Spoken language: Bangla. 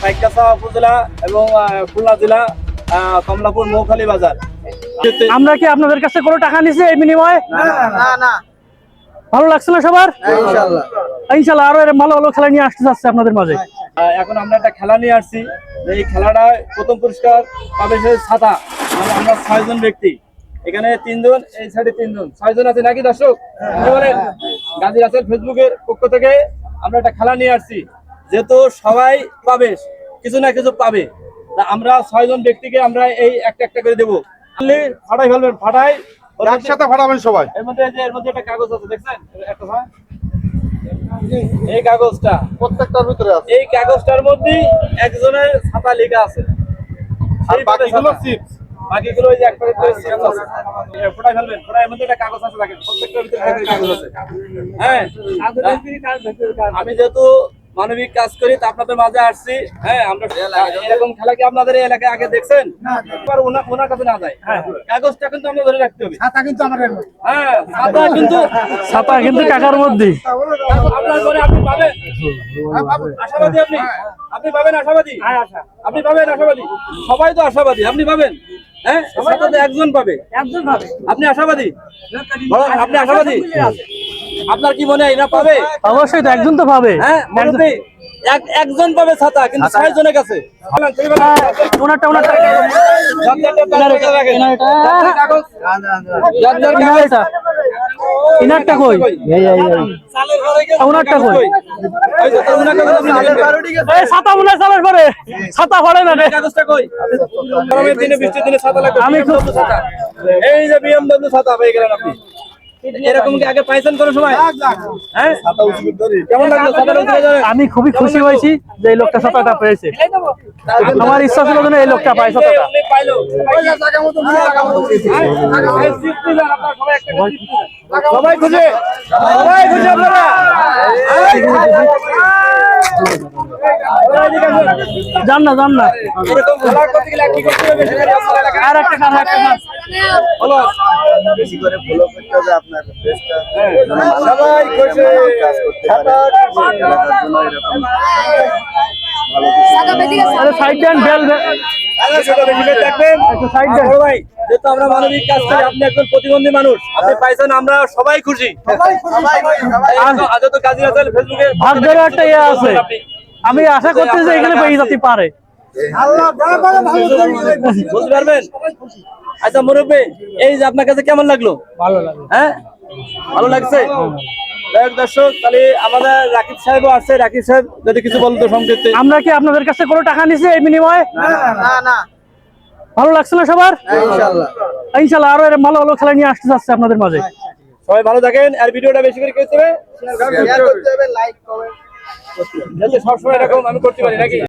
পাইকগাছা উপজেলা এবং খুলনা জেলা কমলাপুর মৌখালী বাজার। আমরা কি আপনাদের কাছে কোনো টাকা নিছি এই বিনিময়ে? না ভালো লাগছে না সবার? ইনশাআল্লাহ ইনশাআল্লাহ আরো এরকম ভালো ভালো খেলা নিয়ে আসতে যাচ্ছে আপনাদের মাঝে। এখন আমরা একটা খেলা নিয়ে আসছি। এই খেলাটা প্রথম পুরস্কার পাবে সে ছাতা। আমরা 6 জন ব্যক্তি, এখানে 3 জন, এই সাইডে 3 জন, 6 জন আছে নাকি দর্শক? কি বলেন? গাজী রাসেল ফেসবুকের পক্ষ থেকে আমরা একটা খেলা নিয়ে আসছি, যেহেতু সবাই পাবে, কিছু না কিছু পাবে। তা আমরা 6 জন ব্যক্তিকে আমরা এই একটা একটা করে দেবো। ফাটাই ফেলবেন, ফাটাই একসাথে ফাটাবেন সবাই। এর মধ্যে একটা কাগজ আছে, দেখছেন? একটা ভাই, এই কাগজটা প্রত্যেকটার ভিতরে আছে। এই কাগজটার মধ্যে একজনের ছাতা লেখা আছে, আর বাকিগুলো চিপস। বাকিগুলো ওই যে এক প্যাকেট করে চিপস আছে। ফোটাই ফেলবেন, ফোটাই মধ্যে একটা কাগজ আছে, দেখেন প্রত্যেকটার ভিতরে একটা কাগজ আছে। হ্যাঁ, আমি যেহেতু মানবিক কাজ করি তা আপনাদের মাঝে আসছি। হ্যাঁ, আমরা এরকম খেলা কি আপনাদের এই এলাকায় আগে দেখছেন? ওনার কাছে না যায়, কাগজটা কিন্তু আমরা ধরে রাখতে হবে। ছাতা কিন্তু আমাদের হ্যাঁ, ছাতা কিন্তু টাকার মধ্যে। আপনার ঘরে আপনি পাবেন, আশাবাদী আপনি? আপনি পাবেন আশাবাদী? আপনি পাবেন আশাবাদী? সবাই তো আশাবাদী, আপনি পাবেন। হ্যাঁ, ছাতা তো একজন পাবে। আপনি আশাবাদী? আপনি আশাবাদী? আপনার কি মনে হয় না পাবে? অবশ্যই তো একজন তো পাবে। হ্যাঁ, একজন পাবে ছাতা, কিন্তু 6 জনের কাছে। ওনারটা ইনারটা কই? ওনারটা কই? এই ছাতা মনে চালার পরে ছাতা পড়ে না রে। কাগজটা কই? গরমের দিনে, বৃষ্টির দিনে ছাতা লাগবে। আমি খুব ছাতা, এই যে BMW ছাতা পেয়ে গেলেন আপনি। এরকম কি আগে পাইছেন কোন সময়? হ্যাঁ, কেমন লাগলো ছাতাটা উঠে যাবে? আমি খুবই খুশি হয়েছি যে এই লোকটা ছাতাটা পেয়েছে। আমার ইচ্ছা ছিল যেন এই লোকটা পায় ছাতাটা। উনি পাইলো। সবাই খুশি, সবাই খুশি আপনারা? জান না এরকম খেলা করতে গেলে কি করতে হবে? আর একটা কাজ বলো। বেশি করে ফলো করতে হবে আপনার পেজটা। সবাই খুশি। কাজ করতে পারে। এলাকার জন্য এরকম আরে সাইড দেন বেল যেহেতু আমরা মানবিক কাজ করি, আপনি একজন প্রতিবন্ধী মানুষ, আপনি পাইছেন, আমরা সবাই খুশি। যেহেতু গাজী রাসেল ফেসবুকে ভাগ্যের একটা ইয়ে আছে, আমি আশা করছি যে এখানে পেয়ে যেতে পারে। বলতে পারবেন? আচ্ছা মুরব্বী, এই যে আপনার কাছে কেমন লাগলো? ভালো লাগে। হ্যাঁ, ভালো লাগছে। দর্শক, তাহলে আমাদের রাকিব সাহেবও আছে। রাকিব সাহেব যদি কিছু বলতো সংক্ষেপে। আমরা কি আপনাদের কাছে কোনো টাকা নিছি এই বিনিময়ে? না ভালো লাগছে না সবার? ইনশাআল্লাহ ইনশাআল্লাহ আরো এরকম ভালো ভালো খেলা নিয়ে আসতে যাচ্ছে আপনাদের মাঝে। সবাই ভালো থাকেন, আর ভিডিওটা বেশি করে করতে হবে, শেয়ার করতে হবে, লাইক কমেন্ট যাতে সবসময় এরকম আমি করতে পারি নাকি।